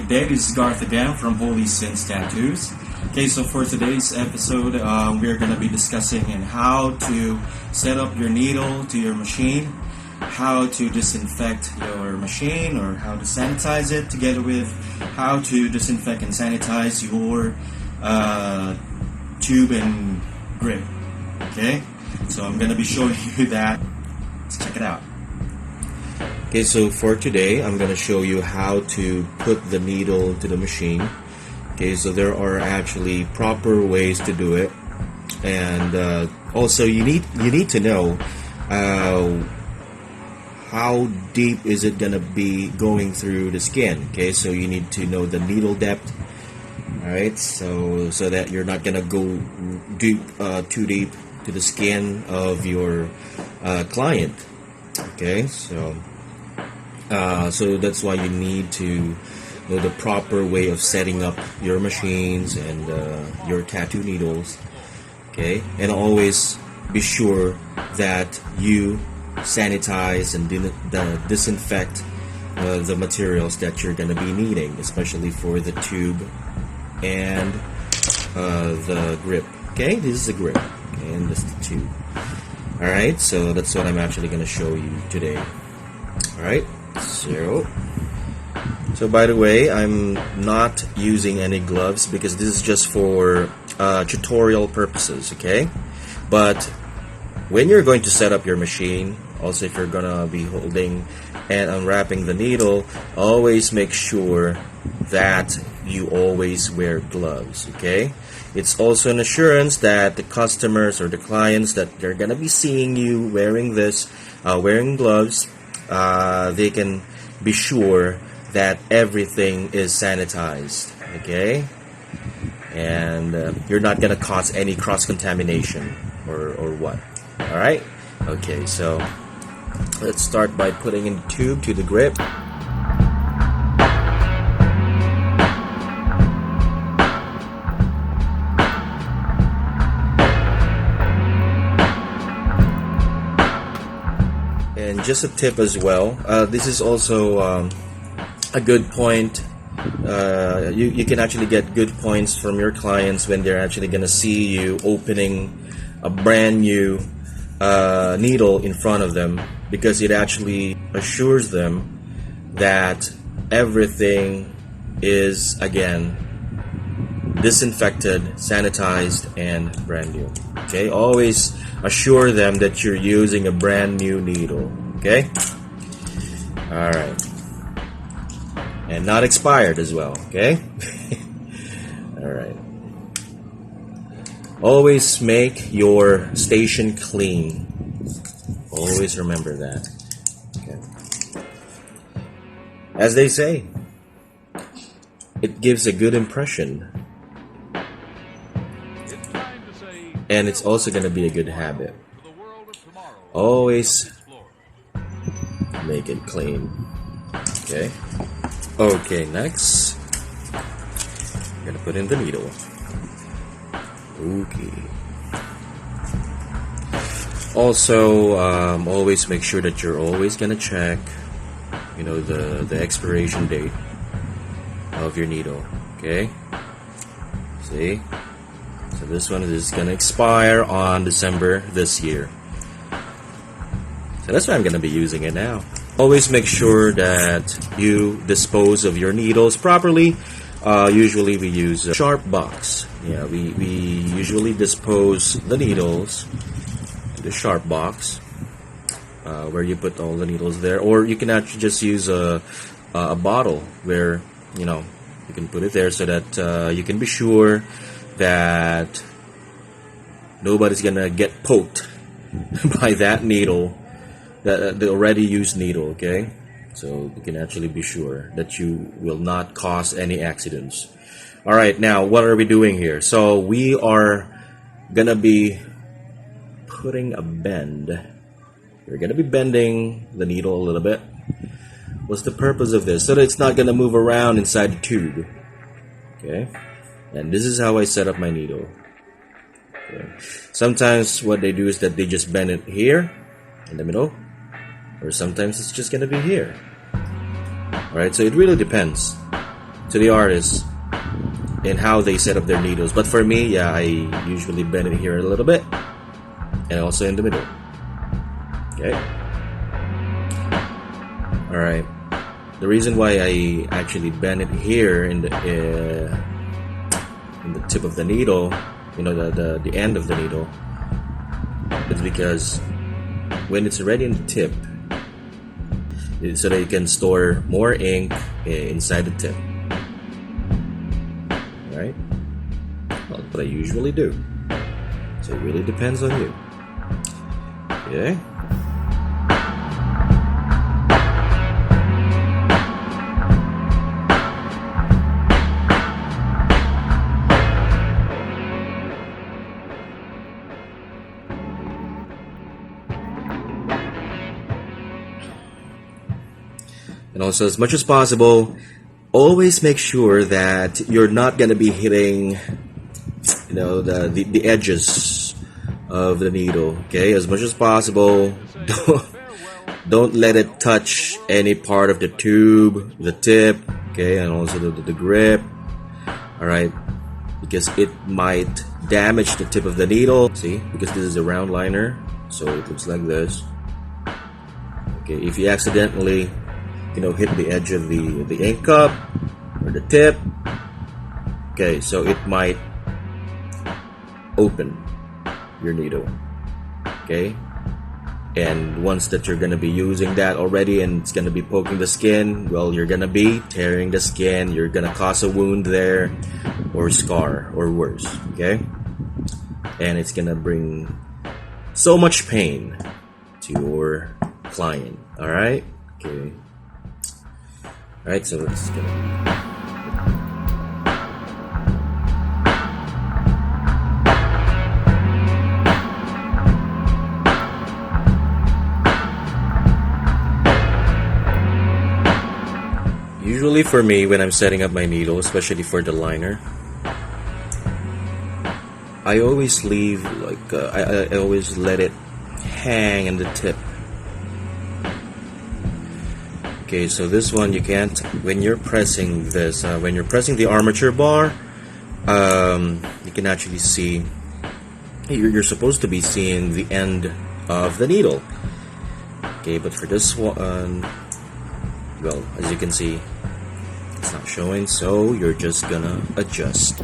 good day. This is Garth again from Holy Sins Tattoos. Okay, so for today's episode, we're going to be discussing how to set up your needle to your machine, how to disinfect your machine, or how to sanitize it, together with how to disinfect and sanitize your tube and grip. Okay, so I'm going to be showing you that. Let's check it out. Okay, so for today, I'm going to show you how to put the needle to the machine. Okay, so there are actually proper ways to do it, and also you need to know how deep is it going to be going through the skin. Okay, so you need to know the needle depth. All right, so that you're not going to go too deep to the skin of your client. Okay, so that's why you need to know the proper way of setting up your machines and your tattoo needles. Okay, and always be sure that you sanitize and disinfect the materials that you're going to be needing, especially for the tube and the grip. Okay, this is the grip, okay, and this is the tube. Alright, so that's what I'm actually going to show you today. Alright, so by the way, I'm not using any gloves because this is just for tutorial purposes, okay? But when you're going to set up your machine, also if you're going to be holding and unwrapping the needle, always make sure that you always wear gloves, okay? It's also an assurance that the customers or the clients that they're gonna be seeing you wearing this, wearing gloves, they can be sure that everything is sanitized, okay? And you're not gonna cause any cross-contamination or what. All right? Okay, so let's start by putting in the tube to the grip. And just a tip as well, this is also a good point. You can actually get good points from your clients when they're actually going to see you opening a brand new needle in front of them, because it actually assures them that everything is, again, disinfected, sanitized, and brand new. Okay, always assure them that you're using a brand new needle. Okay, all right, and not expired as well. Okay. All right, always make your station clean. Always remember that. Okay. As they say, it gives a good impression, and it's also going to be a good habit. Always make it clean. Okay. Okay, next, I'm going to put in the needle. Okay. Also, always make sure that you're always going to check, the expiration date of your needle. Okay. See? So this one is going to expire on December this year. So that's why I'm going to be using it now. Always make sure that you dispose of your needles properly. Usually we use a sharp box. Yeah, we usually dispose the needles in the sharp box, where you put all the needles there. Or you can actually just use a bottle where, you can put it there so that you can be sure that nobody's gonna get poked by that needle, the already used needle. Okay, so you can actually be sure that you will not cause any accidents. All right, now what are we doing here? So we are gonna be putting a bend. We're gonna be bending the needle a little bit. What's the purpose of this? So that it's not gonna move around inside the tube. Okay. And this is how I set up my needle. Okay. Sometimes what they do is that they just bend it here in the middle, or sometimes it's just gonna be here. Alright, so it really depends. to the artist in how they set up their needles. But for me, yeah, I usually bend it here a little bit and also in the middle. Okay. All right. The reason why I actually bend it here in the tip of the needle, the end of the needle, is because when it's already in the tip, so that you can store more ink inside the tip. Right? Well, that's what I usually do. So it really depends on you. Okay? And also, as much as possible, always make sure that you're not going to be hitting, the edges of the needle. Okay, as much as possible, don't let it touch any part of the tube, the tip. Okay, and also the grip. All right, because it might damage the tip of the needle. See, because this is a round liner, so it looks like this. Okay, if you accidentally hit the edge of the ink cup or the tip, okay, so it might open your needle. Okay, and once that you're gonna be using that already and it's gonna be poking the skin, well, you're gonna be tearing the skin, you're gonna cause a wound there or scar or worse. Okay, and it's gonna bring so much pain to your client. All right. Okay. Alright, so it's gonna be... Usually for me, when I'm setting up my needle, especially for the liner, I always leave, I always let it hang in the tip. Okay, so this one you can't, when you're pressing this, when you're pressing the armature bar, you can actually see, you're supposed to be seeing the end of the needle. Okay, but for this one, well, as you can see, it's not showing, so you're just gonna adjust.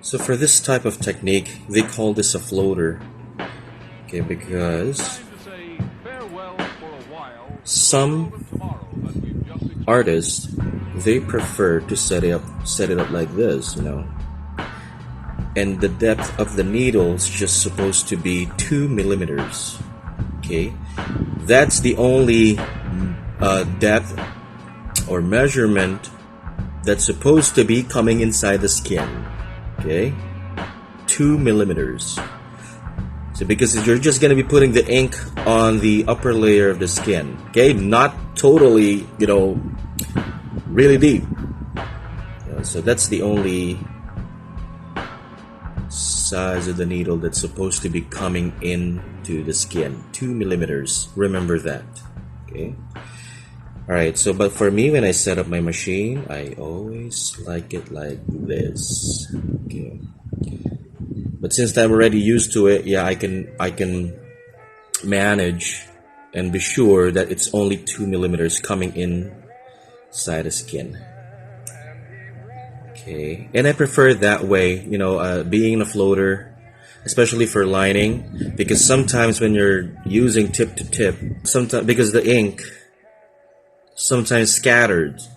So for this type of technique, they call this a floater. Okay, because some artists, they prefer to set it up like this, and the depth of the needle is just supposed to be 2 millimeters. Okay, that's the only depth or measurement that's supposed to be coming inside the skin. Okay, 2 millimeters. So because you're just going to be putting the ink on the upper layer of the skin. Okay, not totally, really deep. So that's the only size of the needle that's supposed to be coming into the skin. 2 millimeters. Remember that. Okay. Alright, so but for me, when I set up my machine, I always like it like this. Okay. But since I'm already used to it, yeah, I can manage and be sure that it's only 2 millimeters coming inside the skin. Okay, and I prefer it that way, being a floater, especially for lining, because sometimes when you're using tip to tip, sometimes because the ink sometimes scatters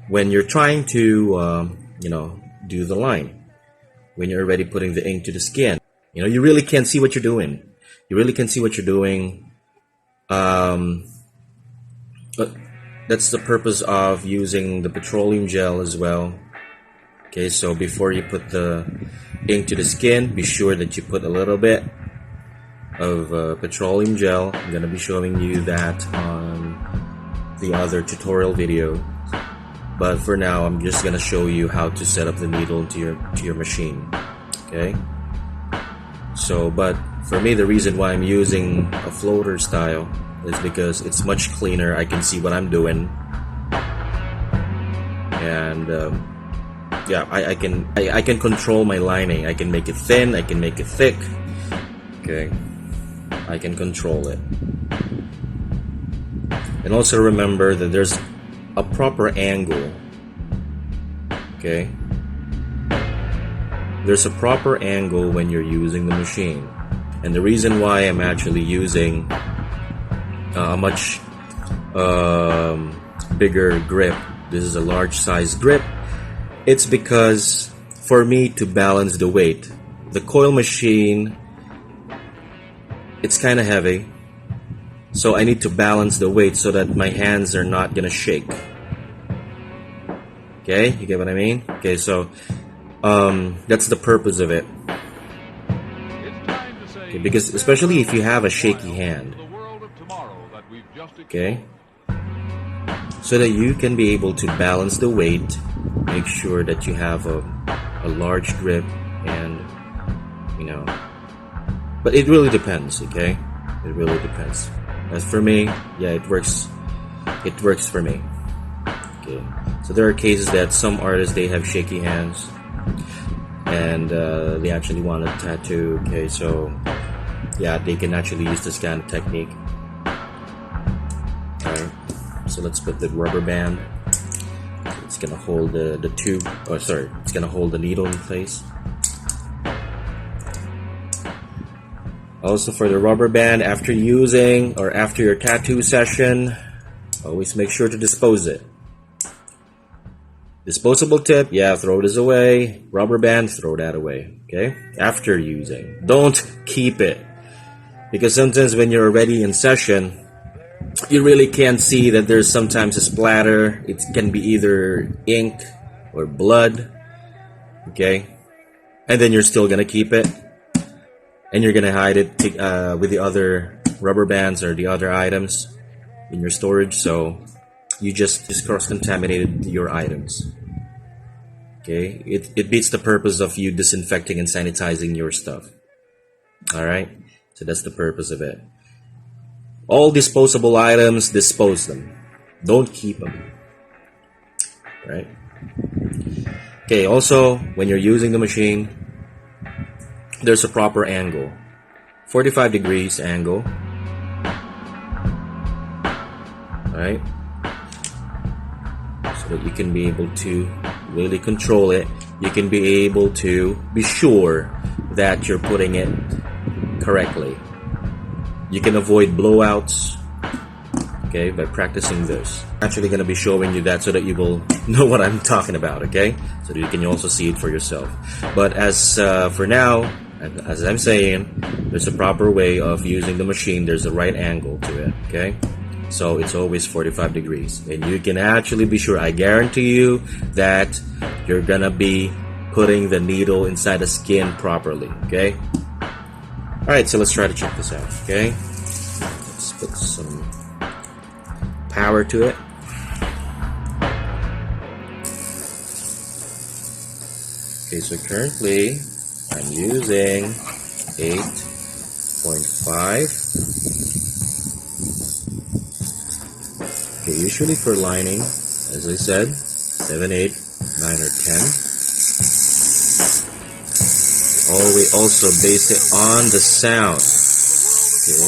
when you're trying to do the line. When you're already putting the ink to the skin, you really can't see what you're doing. But that's the purpose of using the petroleum gel as well. Okay, so before you put the ink to the skin, be sure that you put a little bit of petroleum gel. I'm gonna be showing you that on the other tutorial video, but for now I'm just gonna show you how to set up the needle to your machine. Okay, so but for me, the reason why I'm using a floater style is because it's much cleaner. I can see what I'm doing, and yeah, I can control my lining. I can make it thin, I can make it thick. Okay, I can control it. And also remember that there's a proper angle. Okay, there's a proper angle when you're using the machine. And the reason why I'm actually using a much bigger grip, this is a large size grip, it's because for me to balance the weight, the coil machine, it's kind of heavy, so I need to balance the weight so that my hands are not gonna shake. Okay, you get what I mean? Okay, so that's the purpose of it. Okay, because especially if you have a shaky hand, okay, so that you can be able to balance the weight, make sure that you have a large grip, and you know, but it really depends. Okay, it really depends. As for me, yeah, it works for me. Okay, so there are cases that some artists, they have shaky hands and they actually want a tattoo. Okay, so yeah, they can actually use this kind of technique. Alright, so let's put the rubber band. It's gonna hold the tube, oh sorry, it's gonna hold the needle in place. Also, for the rubber band, after using or after your tattoo session, always make sure to dispose it. Disposable tip, yeah, throw this away. Rubber band, throw that away. Okay, after using, don't keep it, because sometimes when you're already in session, you really can't see that there's sometimes a splatter. It can be either ink or blood. Okay, and then you're still gonna keep it, and you're gonna hide it with the other rubber bands or the other items in your storage, so you just cross-contaminated your items. Okay, it beats the purpose of you disinfecting and sanitizing your stuff. Alright, so that's the purpose of it. All disposable items, dispose them. Don't keep them. Right? Okay, also, when you're using the machine, there's a proper angle. 45 degrees angle. Alright? So that you can be able to really control it. You can be able to be sure that you're putting it correctly. You can avoid blowouts, okay, by practicing this. I'm actually going to be showing you that so that you will know what I'm talking about, okay? So that you can also see it for yourself. But as for now, as I'm saying, there's a proper way of using the machine. There's a right angle to it, okay? So it's always 45 degrees. And you can actually be sure, I guarantee you that you're going to be putting the needle inside the skin properly, okay? Alright, so let's try to check this out, okay? Let's put some power to it. Okay, so currently I'm using 8.5. Okay, usually for lining, as I said, 7, 8, 9, or 10. We also base it on the sound. Okay.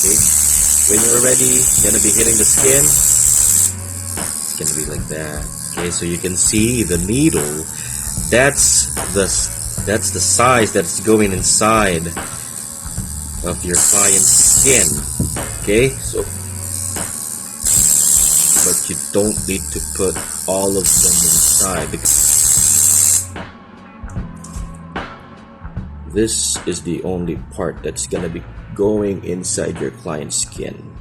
Okay. When you're already gonna be hitting the skin, it's gonna be like that. Okay, so you can see the needle. That's the size that's going inside of your client's skin. Okay, so but you don't need to put all of them inside, because this is the only part that's gonna be going inside your client's skin,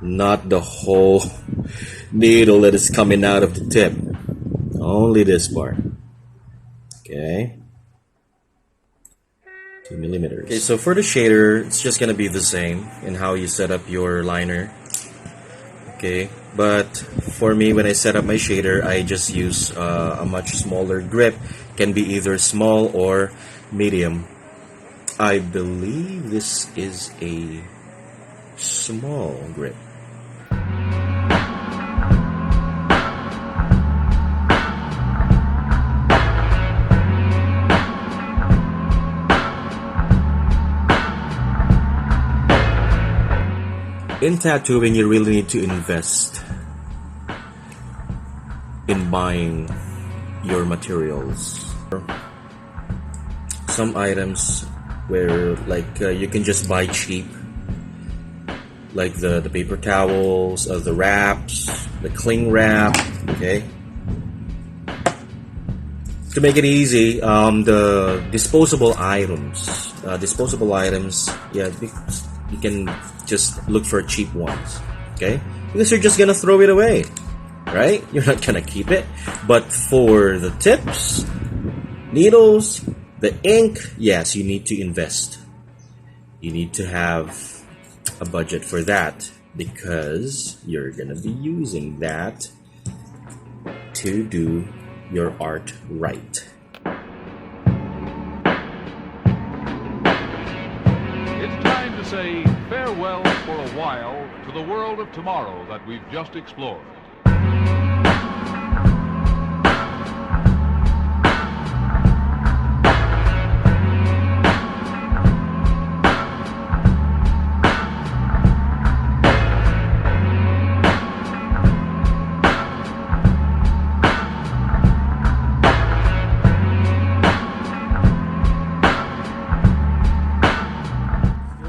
not the whole needle that is coming out of the tip. Only this part. Okay. 2 millimeters. Okay, so for the shader, it's just gonna be the same in how you set up your liner. Okay, but for me, when I set up my shader, I just use a much smaller grip. Can be either small or medium. I believe this is a small grip. In tattooing, you really need to invest in buying your materials. Some items where you can just buy cheap, like the paper towels, the wraps, the cling wrap. Okay, to make it easy, the disposable items, yeah, you can just look for cheap ones. Okay, because you're just gonna throw it away, right? You're not gonna keep it. But for the tips, needles, the ink, yes, you need to invest. You need to have a budget for that because you're gonna be using that to do your art right. It's time to say farewell for a while to the world of tomorrow that we've just explored.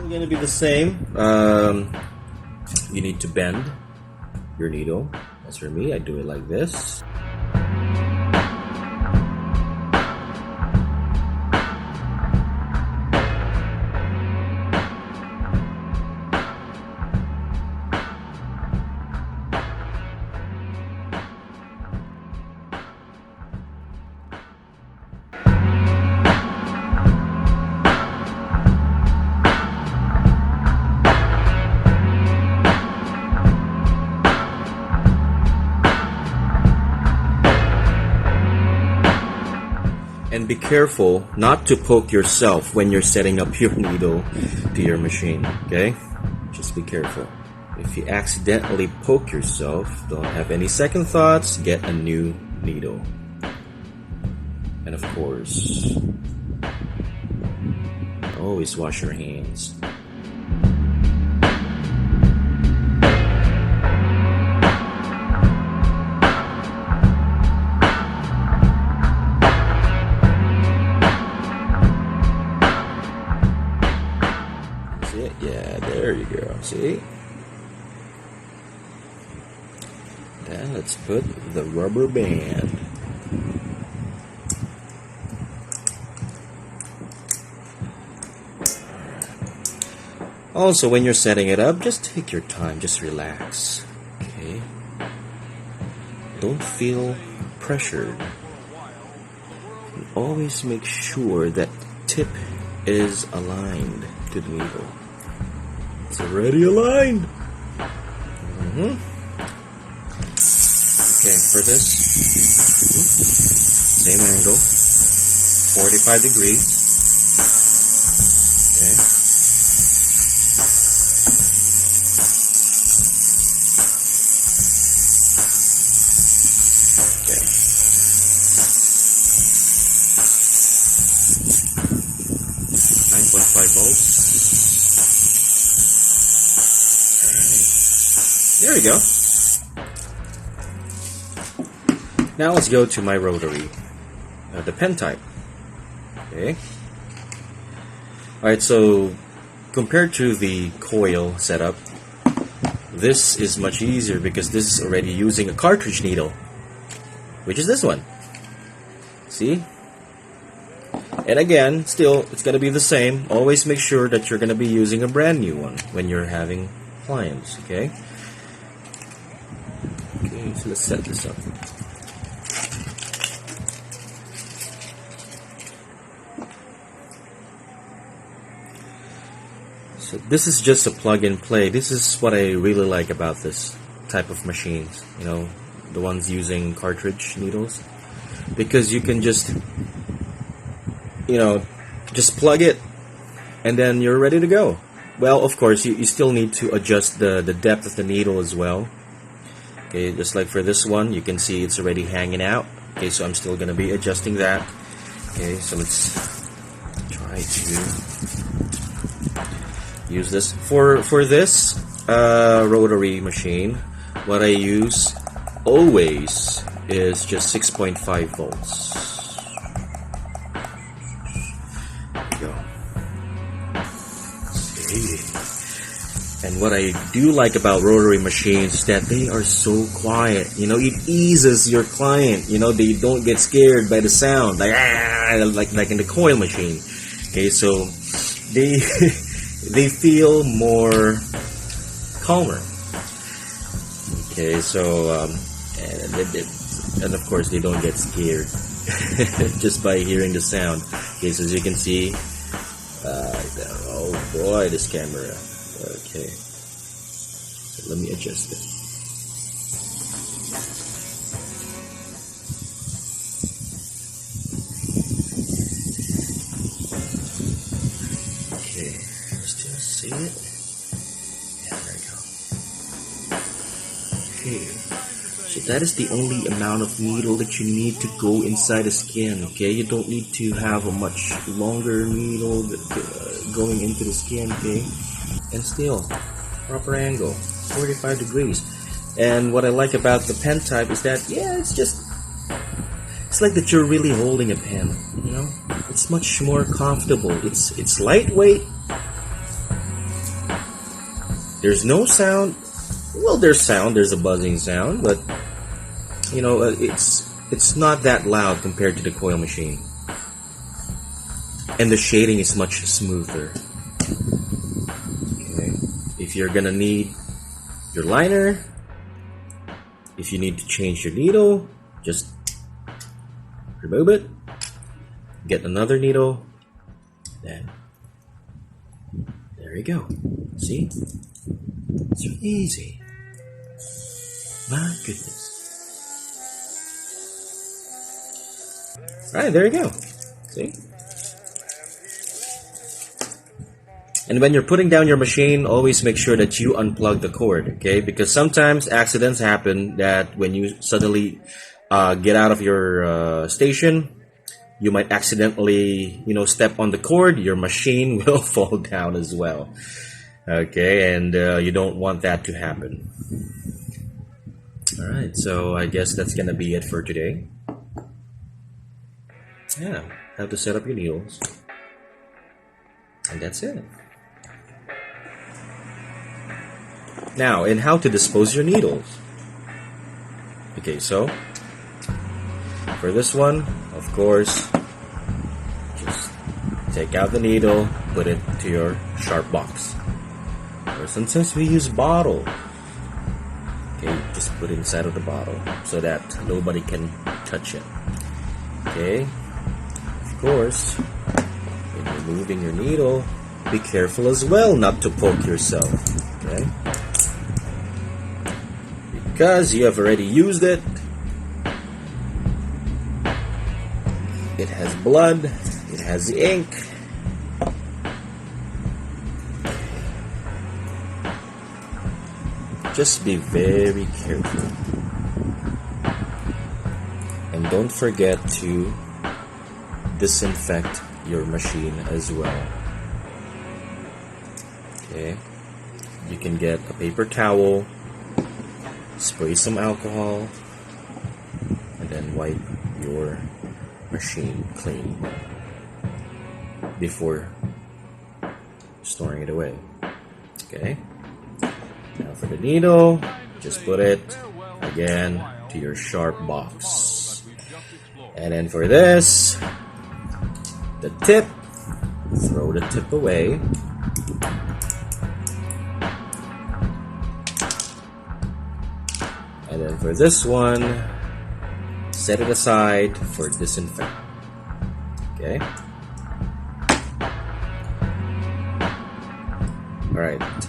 Going to be the same. You need to bend your needle. As for me, I do it like this. And be careful not to poke yourself when you're setting up your needle to your machine, okay? Just be careful. If you accidentally poke yourself, don't have any second thoughts, get a new needle. And of course, always wash your hands. Yeah, there you go. See? Then let's put the rubber band. Also, when you're setting it up, just take your time, just relax. Okay? Don't feel pressured. And always make sure that tip is aligned to the needle. It's already aligned. Okay, for this, same angle, 45 degrees. Okay. Okay. 9.5 volts. There we go. Now let's go to my rotary, the pen type. Okay. Alright, so compared to the coil setup, this is much easier because this is already using a cartridge needle, which is this one. See? And again, still, it's going to be the same. Always make sure that you're going to be using a brand new one when you're having clients, okay? Okay, so let's set this up. So this is just a plug and play. This is what I really like about this type of machines, you know, the ones using cartridge needles, because you can just, you know, just plug it and then you're ready to go. Well, of course, you still need to adjust the depth of the needle as well. Okay, just like for this one, you can see it's already hanging out. Okay, so I'm still going to be adjusting that. Okay, so let's try to use this. For this rotary machine, what I use always is just 6.5 volts. There we go. And what I do like about rotary machines is that they are so quiet. You know, it eases your client. You know, they don't get scared by the sound, like in the coil machine. Okay, so they they feel more calmer. Okay, so and of course they don't get scared just by hearing the sound. Okay, so as you can see, oh boy, this camera. Okay, so let me adjust it. Okay, still see it? Yeah, there we go. Okay, so that is the only amount of needle that you need to go inside the skin. Okay, you don't need to have a much longer needle going into the skin. Okay. And still, proper angle, 45 degrees. And what I like about the pen type is that, yeah, it's like that you're really holding a pen, you know? It's much more comfortable. It's lightweight. There's no sound. Well, there's a buzzing sound, but, you know, it's not that loud compared to the coil machine. And the shading is much smoother. If you're gonna need your liner, if you need to change your needle, just remove it, get another needle, then there you go. See? It's easy. My goodness. Alright, there you go. See? And when you're putting down your machine, always make sure that you unplug the cord, okay? Because sometimes accidents happen that when you suddenly get out of your station, you might accidentally, you know, step on the cord. Your machine will fall down as well, okay? And you don't want that to happen. All right, so I guess that's gonna be it for today. Yeah, how to set up your needles, and that's it. Now, in how to dispose your needles. Okay, so for this one, of course, just take out the needle, put it to your sharp box. Or sometimes we use bottle. Okay, just put it inside of the bottle so that nobody can touch it. Okay, of course, in removing your needle, be careful as well not to poke yourself. Okay. Because you have already used it. It has blood. It has the ink. Just be very careful. And don't forget to disinfect your machine as well. Okay. You can get a paper towel, spray some alcohol, and then wipe your machine clean before storing it away. Okay. Now for the needle, just put it again to your sharp box. And then for this, the tip, throw the tip away. And then for this one, set it aside for disinfect. Okay? Alright.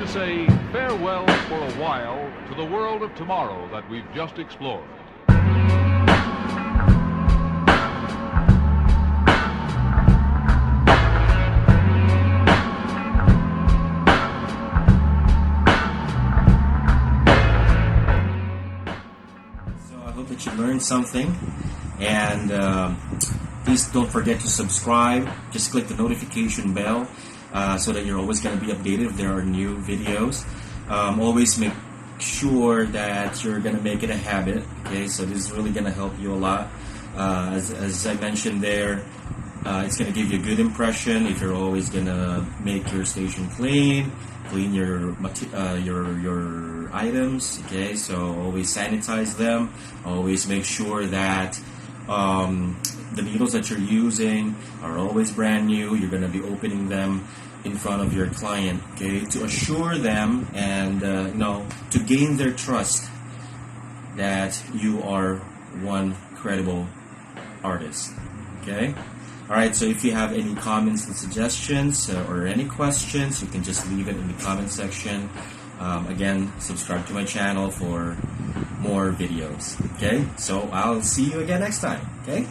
Say farewell for a while to the world of tomorrow that we've just explored. So I hope that you learned something, and please don't forget to subscribe. Just click the notification bell so that you're always going to be updated if there are new videos. Always make sure that you're going to make it a habit. Okay, so this is really going to help you a lot. As I mentioned there, it's going to give you a good impression if you're always going to make your station clean your items. Okay, so always sanitize them. Always make sure that the needles that you're using are always brand new. You're going to be opening them in front of your client, okay, to assure them and to gain their trust that you are one credible artist. Okay, all right. So if you have any comments and suggestions or any questions, you can just leave it in the comment section. Again, subscribe to my channel for more videos. Okay, so I'll see you again next time. Okay.